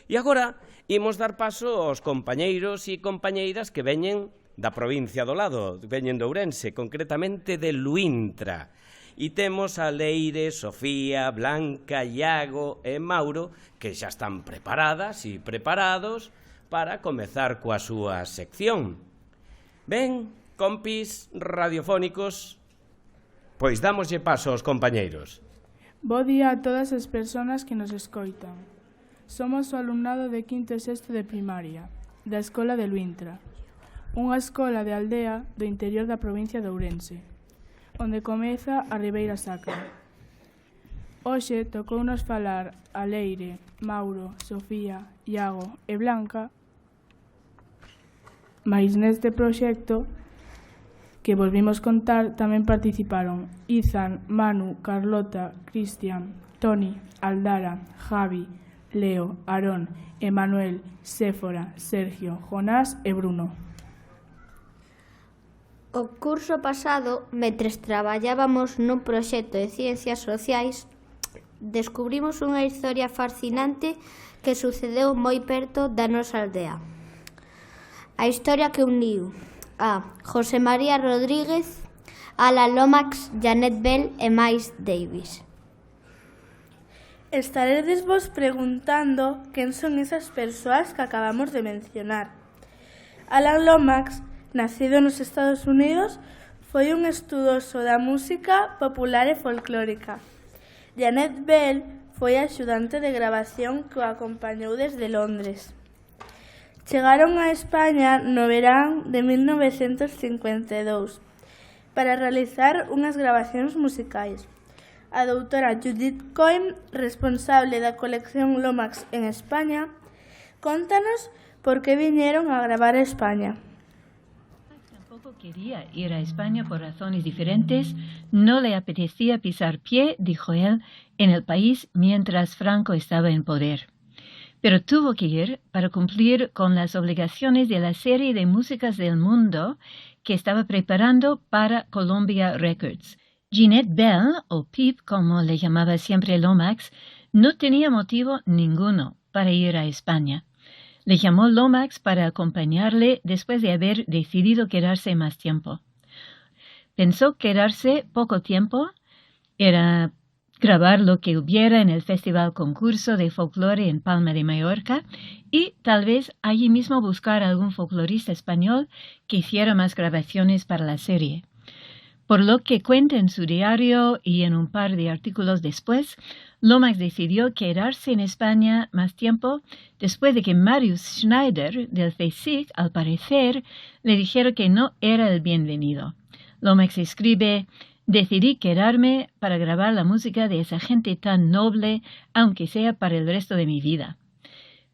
E agora imos dar paso aos compañeiros e compañeiras que veñen da provincia do lado, veñen de Ourense, concretamente de Luíntra. E temos a Leire, Sofía, Blanca, Iago e Mauro, que xa están preparadas e preparados para comezar coa súa sección. Ben, compis radiofónicos, pois dámoslle paso aos compañeiros. Bo día a todas as persoas que nos escoitan. Somos o alumnado de quinto e sexto de primaria, da Escola de Luíntra, unha escola de aldea do interior da provincia de Ourense, onde comeza a Ribeira Sacra. Hoxe tocounos falar a Leire, Mauro, Sofía, Iago e Blanca, mais neste proxecto que volvimos contar tamén participaron Izan, Manu, Carlota, Cristian, Toni, Aldara, Javi, Leo, Aarón, Emanuel, Séfora, Sergio, Jonás e Bruno. O curso pasado, mentres traballábamos nun proxecto de ciencias sociais, descubrimos unha historia fascinante que sucedeu moi perto da nosa aldea. A historia que uniu a José María Rodríguez, Alan Lomax, Janet Bell e Miles Davis. Estaredes vos preguntando quen son esas persoas que acabamos de mencionar. Alan Lomax, nacido nos Estados Unidos, foi un estudoso da música popular e folclórica. Janet Bell foi axudante de grabación que o acompañou desde Londres. Chegaron a España no verán de 1952 para realizar unhas grabacións musicais. A doutora Judith Coyne, responsable da colección Lomax en España, contanos por que viñeron a gravar a España. Tampoco quería ir a España por razones diferentes. No le apetecía pisar pie, dijo él, en el país mientras Franco estaba en poder. Pero tuvo que ir para cumplir con las obligaciones de la serie de músicas del mundo que estaba preparando para Columbia Records. Jeanette Bell, o Pip, como le llamaba siempre Lomax, no tenía motivo ninguno para ir a España. Le llamó Lomax para acompañarle después de haber decidido quedarse más tiempo. Pensó quedarse poco tiempo, era grabar lo que hubiera en el Festival Concurso de Folclore en Palma de Mallorca y tal vez allí mismo buscar a algún folclorista español que hiciera más grabaciones para la serie. Por lo que cuenta en su diario y en un par de artículos después, Lomax decidió quedarse en España más tiempo después de que Marius Schneider del CSIC, al parecer, le dijeron que no era el bienvenido. Lomax escribe: decidí quedarme para grabar la música de esa gente tan noble, aunque sea para el resto de mi vida.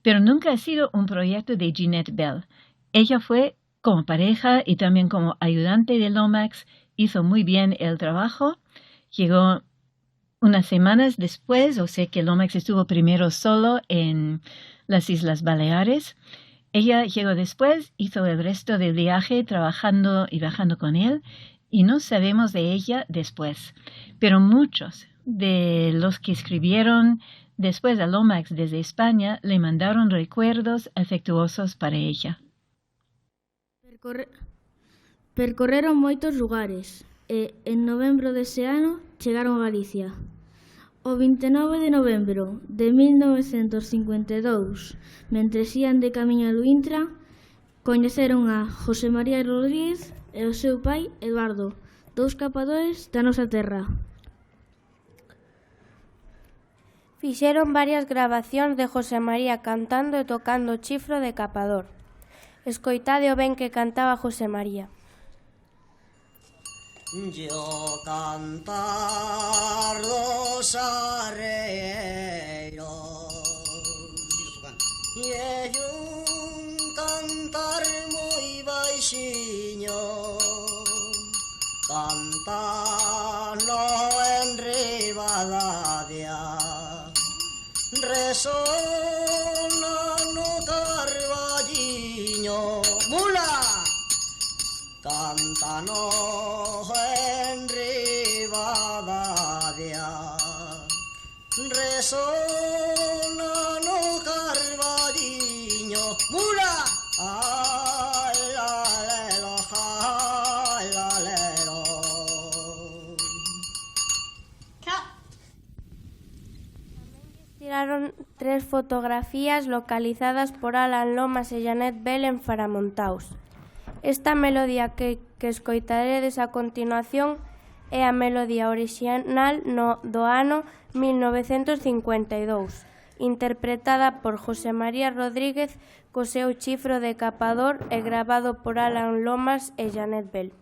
Pero nunca ha sido un proyecto de Jeanette Bell. Ella fue como pareja y también como ayudante de Lomax. Hizo muy bien el trabajo. Llegó unas semanas después, o sea que Lomax estuvo primero solo en las Islas Baleares. Ella llegó después, hizo el resto del viaje trabajando y viajando con él, y no sabemos de ella después. Pero muchos de los que escribieron después a Lomax desde España le mandaron recuerdos afectuosos para ella. Percorreron moitos lugares e en novembro dese ano chegaron a Galicia. O 29 de novembro de 1952, mentres ían de camiño a Luíntra, coñeceron a José María Rodríguez e o seu pai Eduardo, dous capadores da nosa terra. Fixeron varias grabacións de José María cantando e tocando o chifro de capador. Escoitade o ben que cantaba José María. Yo cantar los arreos y un cantar muy baixinho, cantando en Ribadavia, resona no Carballiño, mula, cantano en Ribadavia, resona no Carballiño. mula. Ay, la, lelo, ay, la, lelo. Tiraron 3 fotografías localizadas por Alan Lomas e Janet Bell en Faramontaus. Esta melodía que escoitaredes a continuación é a melodía orixinal do ano 1952, interpretada por José María Rodríguez co seu chifro decapador e gravado por Alan Lomas e Janet Bell.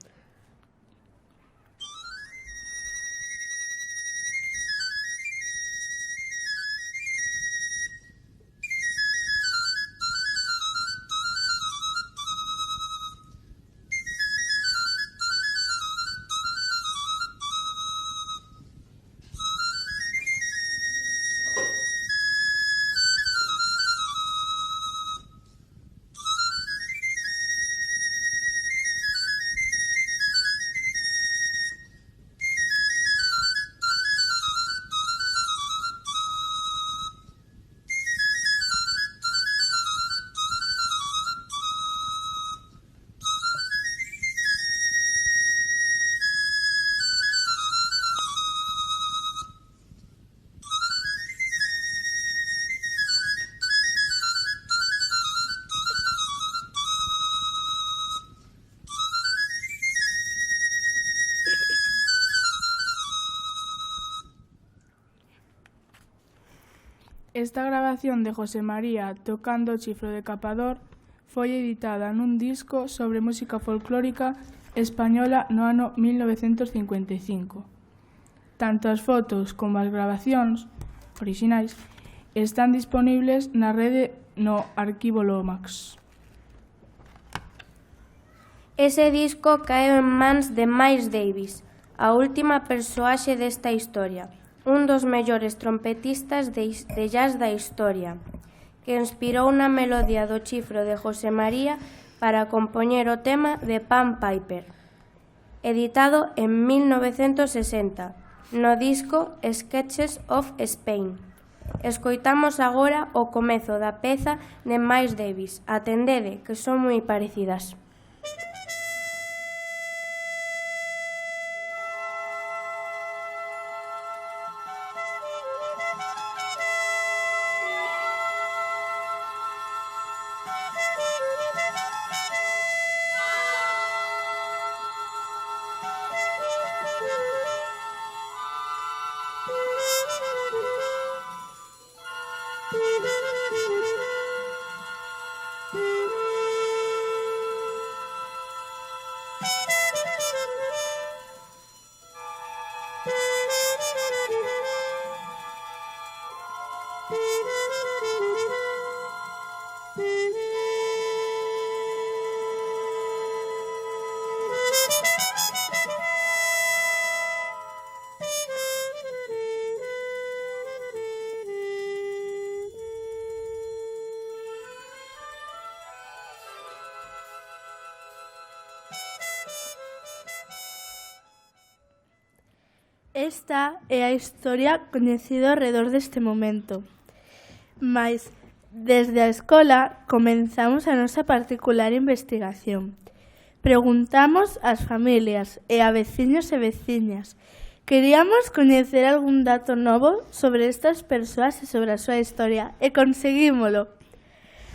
Esta grabación de José María tocando o chifro decapador foi editada nun disco sobre música folclórica española no ano 1955. Tanto as fotos como as grabacións orixinais están disponibles na rede no arquivo Lomax. Ese disco caeu en mans de Miles Davis, a última persoaxe desta historia, un dos mellores trompetistas de jazz da historia, que inspirou na melodía do chifro de José María para compoñer o tema de Pan Piper, editado en 1960, no disco Sketches of Spain. Escoitamos agora o comezo da peza de Miles Davis. Atendede, que son moi parecidas. Esta é a historia coñecida ao redor deste momento. Mais, desde a escola, comenzamos a nosa particular investigación. Preguntamos ás familias e a veciños e veciñas. Queríamos coñecer algún dato novo sobre estas persoas e sobre a súa historia, e conseguímolo.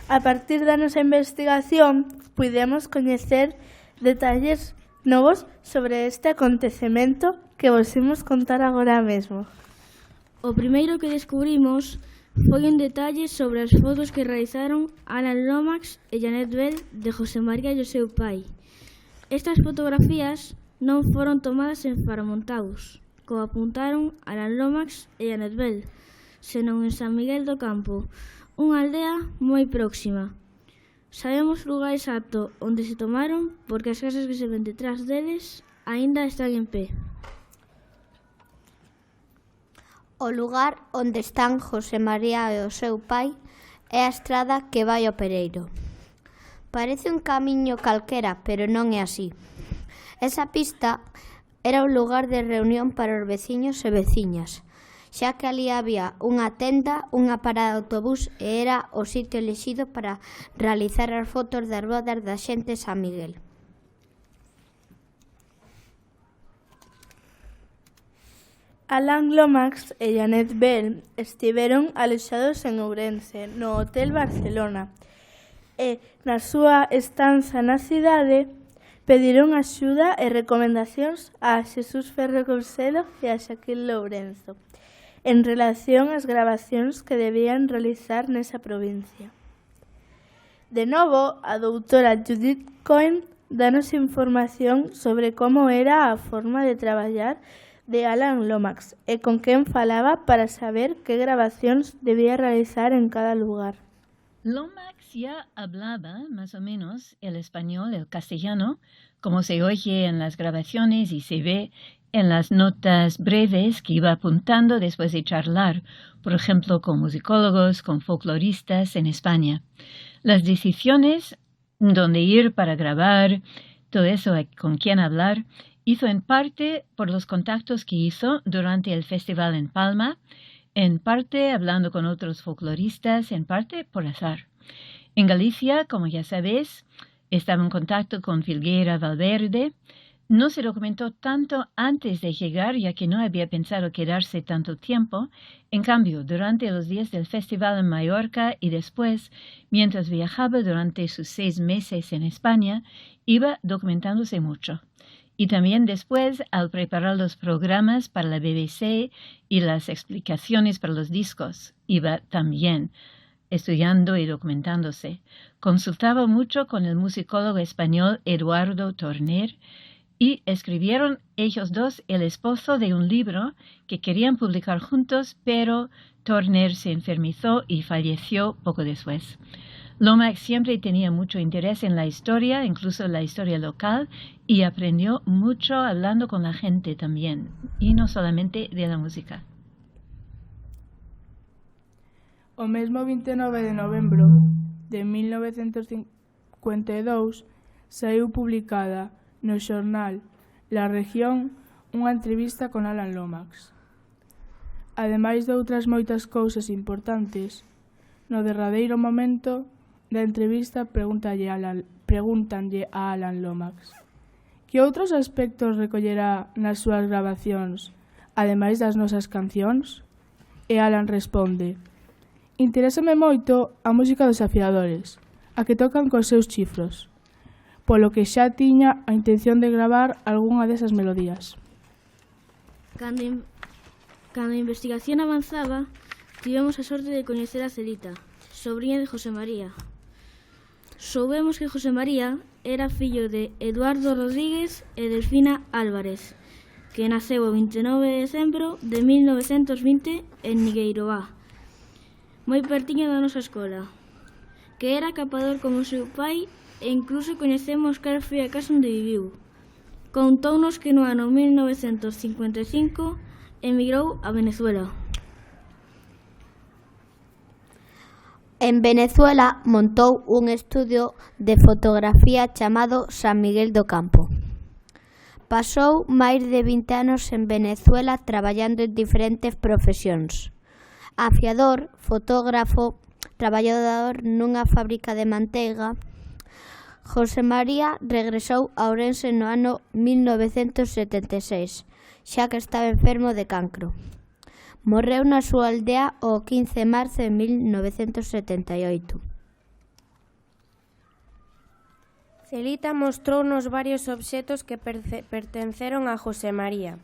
A partir da nosa investigación, pudemos coñecer detalles novos sobre este acontecemento que vos imos contar agora mesmo. O primeiro que descubrimos foi un detalle sobre as fotos que realizaron Alan Lomax e Janet Bell de José María e o seu pai. Estas fotografías non foron tomadas en Faramontaus, como apuntaron Alan Lomax e Janet Bell, senón en San Miguel do Campo, unha aldea moi próxima. Sabemos o lugar exacto onde se tomaron porque as casas que se ven detrás deles aínda están en pé. O lugar onde están José María e o seu pai é a estrada que vai ao Pereiro. Parece un camiño calquera, pero non é así. Esa pista era un lugar de reunión para os veciños e veciñas, xa que ali había unha tenda, unha parada de autobús e era o sitio elexido para realizar as fotos das bodas da xente de San Miguel. Alan Lomax e Janet Bell estiveron aloxados en Ourense, no Hotel Barcelona, e na súa estanza na cidade pediron axuda e recomendacións a Xesús Ferro Cousedo e a Xaquín Lourenzo en relación ás gravacións que debían realizar nesa provincia. De novo, a doutora Judith Cohen danos información sobre como era a forma de traballar de Alan Lomax e con quen falaba para saber que grabacións debía realizar en cada lugar. Lomax ya hablaba más o menos el español, el castellano, como se oye en las grabaciones y se ve en las notas breves que iba apuntando después de charlar, por ejemplo, con musicólogos, con folcloristas en España. Las decisiones, dónde ir para grabar, todo eso, con quién hablar, hizo en parte por los contactos que hizo durante el festival en Palma, en parte hablando con otros folcloristas, en parte por azar. En Galicia, como ya sabéis, estaba en contacto con Filgueira Valverde. No se documentó tanto antes de llegar, ya que no había pensado quedarse tanto tiempo. En cambio, durante los días del festival en Mallorca y después, mientras viajaba durante sus 6 meses en España, iba documentándose mucho. Y también después, al preparar los programas para la BBC y las explicaciones para los discos, iba también estudiando y documentándose. Consultaba mucho con el musicólogo español Eduardo Torner y escribieron ellos dos el esbozo de un libro que querían publicar juntos, pero Torner se enfermizó y falleció poco después. Lomax siempre tenía mucho interés en la historia, incluso la historia local, y aprendió mucho hablando con la gente también, y no solamente de la música. O mesmo 29 de novembro de 1952 saiu publicada no xornal La Región unha entrevista con Alan Lomax. Ademais de outras moitas cousas importantes, no derradeiro momento da entrevista pregúntanlle a Alan Lomax que outros aspectos recollerá nas súas gravacións, ademais das nosas cancións? E Alan responde: interésame moito a música dos afiadores, a que tocan cos seus chifros, polo que xa tiña a intención de gravar algunha desas melodías. Cando a investigación avanzaba, tivemos a sorte de coñecer a Celita, sobrinha de José María. Soubemos que José María era fillo de Eduardo Rodríguez e Delfina Álvarez, que naceu o 29 de decembro de 1920 en Nigueiroá, moi pertiño da nosa escola, que era capador como o seu pai e incluso coñecemos cal foi a casa onde viviu. Contounos que no ano 1955 emigrou a Venezuela. En Venezuela montou un estudio de fotografía chamado San Miguel do Campo. Pasou máis de 20 anos en Venezuela traballando en diferentes profesións. Afiador, fotógrafo, traballador nunha fábrica de manteiga. José María regresou a Ourense no ano 1976, xa que estaba enfermo de cancro. Morreu na súa aldea o 15 de marzo de 1978. Celita mostrounos varios obxetos que pertenceron a José María,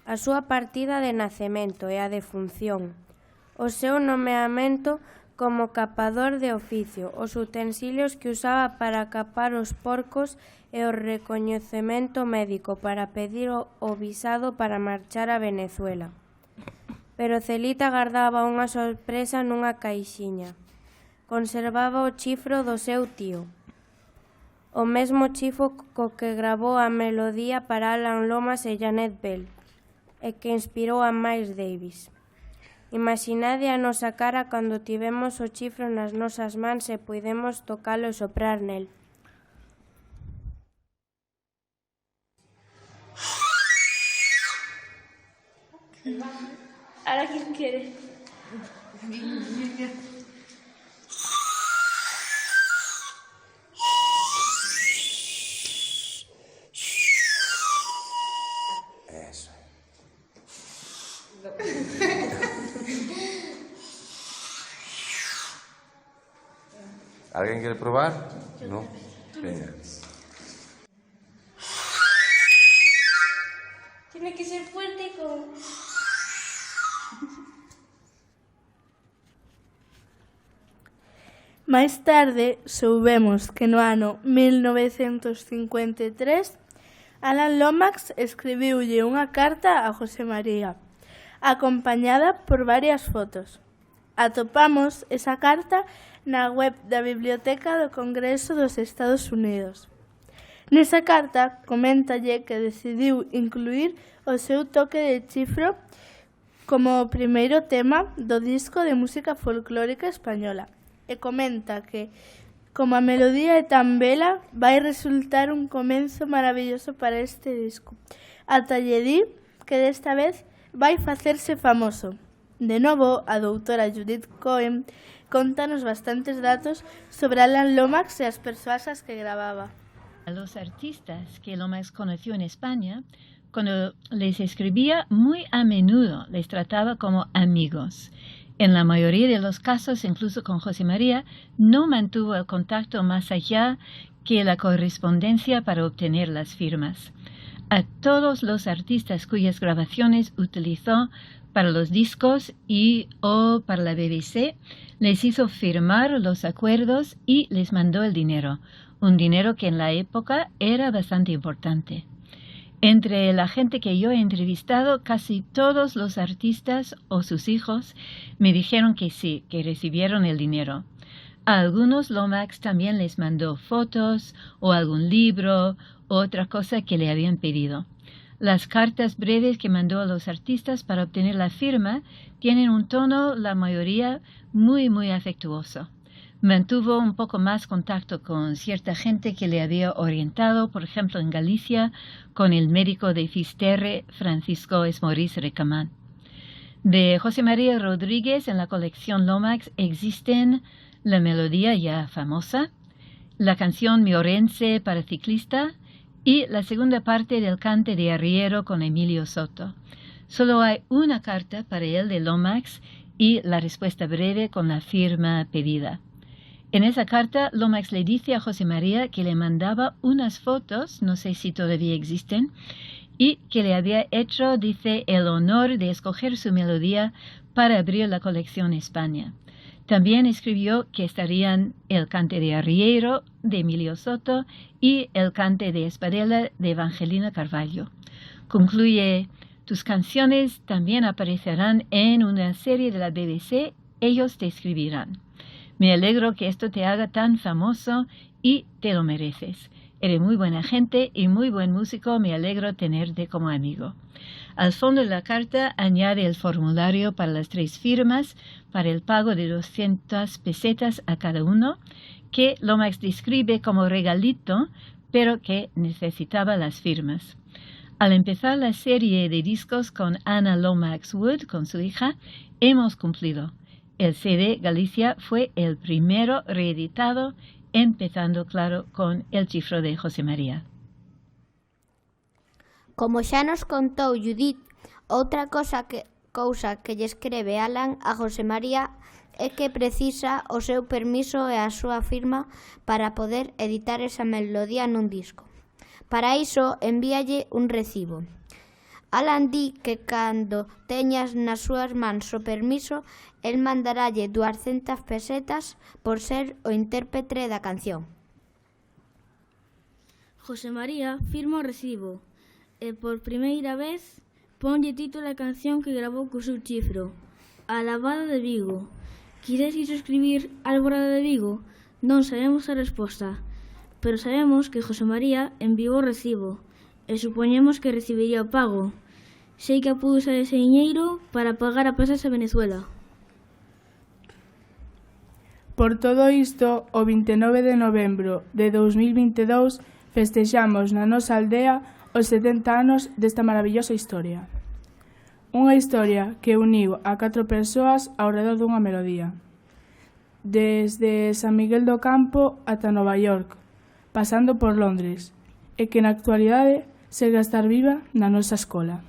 a súa partida de nacemento e a defunción, o seu nomeamento como capador de oficio, os utensilios que usaba para capar os porcos e o recoñecemento médico para pedir o visado para marchar a Venezuela. Pero Celita gardaba unha sorpresa nunha caixiña. Conservaba o chifro do seu tío, o mesmo chifro co que gravou a melodía para Alan Lomax e Janet Bell, e que inspirou a Miles Davis. Imaginade a nosa cara cando tivemos o chifro nas nosas mans e puidemos tocalo e soprar nel. Ahora, ¿quién quiere? Eso. ¿Alguien quiere probar? No. Venga. Tiene que ser fuerte y con... Máis tarde soubemos que no ano 1953 Alan Lomax escribiulle unha carta a José María, acompañada por varias fotos. Atopamos esa carta na web da Biblioteca do Congreso dos Estados Unidos. Nesa carta coméntalle que decidiu incluir o seu toque de chifro como o primeiro tema do disco de música folclórica española e comenta que, como a melodía é tan bela, vai resultar un comenzo maravilloso para este disco. Ata lle di que desta vez vai facerse famoso. De novo, a doutora Judith Cohen contanos bastantes datos sobre Alan Lomax e as persoas as que gravaba. A los artistas que Lomax conoció en España, cuando les escribía, muy a menudo les trataba como amigos. En la mayoría de los casos, incluso con José María, no mantuvo el contacto más allá que la correspondencia para obtener las firmas. A todos los artistas cuyas grabaciones utilizó para los discos o para la BBC, les hizo firmar los acuerdos y les mandó el dinero, un dinero que en la época era bastante importante. Entre la gente que yo he entrevistado, casi todos los artistas o sus hijos me dijeron que sí, que recibieron el dinero. A algunos Lomax también les mandó fotos o algún libro o otra cosa que le habían pedido. Las cartas breves que mandó a los artistas para obtener la firma tienen un tono, la mayoría, muy, muy afectuoso. Mantuvo un poco más contacto con cierta gente que le había orientado, por ejemplo en Galicia, con el médico de Fisterre, Francisco Esmorís Recamán. De José María Rodríguez en la colección Lomax existen la melodía ya famosa, la canción Miorense para ciclista y la segunda parte del cante de arriero con Emilio Soto. Solo hay una carta para él de Lomax y la respuesta breve con la firma pedida. En esa carta, Lomax le dice a José María que le mandaba unas fotos, no sé si todavía existen, y que le había hecho, dice, el honor de escoger su melodía para abrir la colección España. También escribió que estarían el cante de arriero de Emilio Soto y el cante de espadella de Evangelina Carvalho. Concluye: tus canciones también aparecerán en una serie de la BBC, ellos te escribirán. Me alegro que esto te haga tan famoso y te lo mereces. Eres muy buena gente y muy buen músico, me alegro tenerte como amigo. Al fondo de la carta añade el formulario para las 3 firmas, para el pago de 200 pesetas a cada uno, que Lomax describe como regalito, pero que necesitaba las firmas. Al empezar la serie de discos con Anna Lomax Wood, con su hija, hemos cumplido. El CD Galicia fue el primero reeditado, empezando, claro, con El chifro de José María. Como xa nos contou Judith, outra cousa que lle escreve Alan a José María é que precisa o seu permiso e a súa firma para poder editar esa melodía nun disco. Para iso, envíalle un recibo. Alan di que cando teñas nas súas mans o permiso, el mandaralle 200 pesetas por ser o intérprete da canción. José María firma o recibo e por primeira vez ponlle título a canción que gravou co seu chifro, A lavada de Vigo. Quires iso escribir Alborada de Vigo? Non sabemos a resposta, pero sabemos que José María enviou o recibo e supoñemos que recibiría o pago. Sei que pudo usar ese diñeiro para pagar a pasas a Venezuela. Por todo isto, o 29 de novembro de 2022 festexamos na nosa aldea os 70 anos desta maravillosa historia. Unha historia que uniu a 4 persoas ao redor dunha melodía. Desde San Miguel do Campo ata Nova York, pasando por Londres, e que na actualidade segue a estar viva na nosa escola.